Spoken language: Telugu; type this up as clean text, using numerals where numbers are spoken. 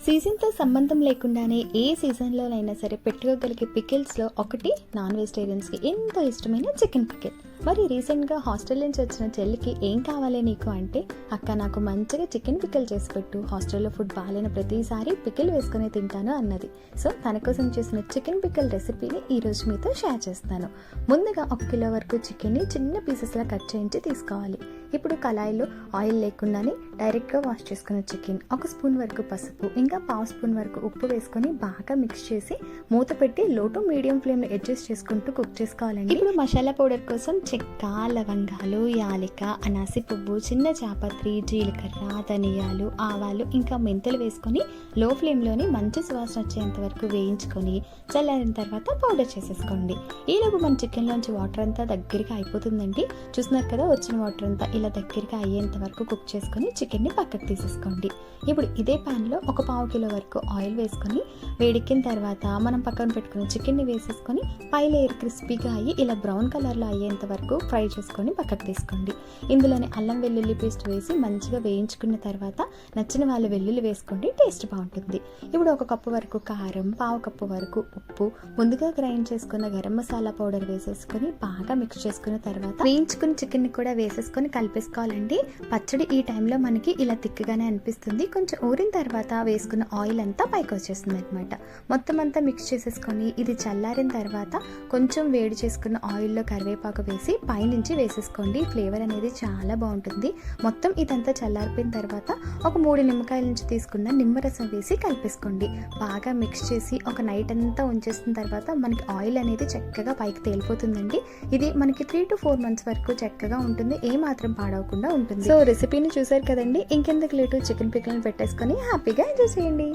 సీజన్తో సంబంధం లేకుండానే ఏ సీజన్లోనైనా సరే పెట్టుకోగలిగే పికిల్స్లో ఒకటి నాన్ వెజిటేరియన్స్కి ఎంతో ఇష్టమైన చికెన్ పికిల్. మరి రీసెంట్గా హాస్టల్ నుంచి వచ్చిన చెల్లికి ఏం కావాలి నీకు అంటే, అక్క నాకు మంచిగా చికెన్ పికిల్ చేసి పెట్టు, హాస్టల్లో ఫుడ్ బాగాలేని ప్రతిసారి పికిల్ వేసుకొని తింటాను అన్నది. సో తన కోసం చేసిన చికెన్ పికిల్ రెసిపీని ఈరోజు మీతో షేర్ చేస్తాను. ముందుగా 1 కిలో వరకు చికెన్ని చిన్న పీసెస్లా కట్ చేయించి తీసుకోవాలి. ఇప్పుడు కళాయిలో ఆయిల్ లేకుండానే డైరెక్ట్గా వాష్ చేసుకున్న చికెన్, 1 స్పూన్ వరకు పసుపు, ఇంకా 1/2 స్పూన్ వరకు ఉప్పు వేసుకొని బాగా మిక్స్ చేసి మూత పెట్టి లో టు మీడియం ఫ్లేమ్లో అడ్జస్ట్ చేసుకుంటూ కుక్ చేసుకోవాలండి. ఇప్పుడు మసాలా పౌడర్ కోసం చెక్క, లవంగాలు, యాలక, అనాసి పువ్వు, చిన్న చాపత్రి, జీలకర్ర, ధనియాలు, ఆవాలు, ఇంకా మెంతులు వేసుకొని లో ఫ్లేమ్లోని మంచి సువాసన వచ్చేంత వరకు వేయించుకొని చల్లారిన తర్వాత పౌడర్ చేసేసుకోండి. ఈలోపు మన చికెన్లోంచి వాటర్ అంతా దగ్గరగా అయిపోతుందండి. చూస్తున్నారు కదా, వచ్చిన వాటర్ అంతా ఇలా దగ్గరగా అయ్యేంత వరకు కుక్ చేసుకొని చికెన్ని పక్కకు తీసేసుకోండి. ఇప్పుడు ఇదే ప్యాన్లో 1/4 కిలో వరకు ఆయిల్ వేసుకొని వేడెక్కిన తర్వాత మనం పక్కన పెట్టుకున్న చికెన్ని వేసేసుకొని పై లేయర్ క్రిస్పీగా అయ్యి ఇలా బ్రౌన్ కలర్లో అయ్యేంత వరకు ఫ్రై చేసుకొని పక్కకు తీసుకోండి. ఇందులోనే అల్లం వెల్లుల్లి పేస్ట్ వేసి మంచిగా వేయించుకున్న తర్వాత నచ్చిన వాళ్ళు వెల్లుల్లి వేసుకోండి, టేస్ట్ బాగుంటుంది. ఇప్పుడు 1 కప్పు వరకు కారం, 1/2 కప్పు వరకు ఉప్పు, ముందుగా గ్రైండ్ చేసుకున్న గరం మసాలా పౌడర్ వేసేసుకొని బాగా మిక్స్ చేసుకున్న తర్వాత వేయించుకున్న చికెన్ని కూడా వేసేసుకొని కలిపేసుకోవాలండి. పచ్చడి ఈ టైంలో మనకి ఇలా తిక్కగానే అనిపిస్తుంది. కొంచెం ఊరిన తర్వాత వేసుకున్న ఆయిల్ అంతా పైకి వచ్చేస్తుంది అనమాట. మొత్తం అంతా మిక్స్ చేసేసుకొని ఇది చల్లారిన తర్వాత కొంచెం వేడి చేసుకున్న ఆయిల్లో కరివేపాకు వేసి పైనుంచి వేసేసుకోండి. ఫ్లేవర్ అనేది చాలా బాగుంటుంది. మొత్తం ఇదంతా చల్లారిపోయిన తర్వాత ఒక 3 నిమ్మకాయల నుంచి తీసుకున్న నిమ్మరసం వేసి కలిపేసుకోండి. బాగా మిక్స్ చేసి ఒక నైట్ అంతా ఉంచేసిన తర్వాత మనకి ఆయిల్ అనేది చక్కగా పైకి తేలిపోతుందండి. ఇది మనకి 3 to 4 months వరకు చక్కగా ఉంటుంది, ఏ మాత్రం పాడవకుండా ఉంటుంది. సో రెసిపీని చూసారు కదండి, ఇంకెందుకు లేటు చికెన్ పికిల్ని పెట్టేసుకొని హ్యాపీగా ఎంజాయ్ చేయండి.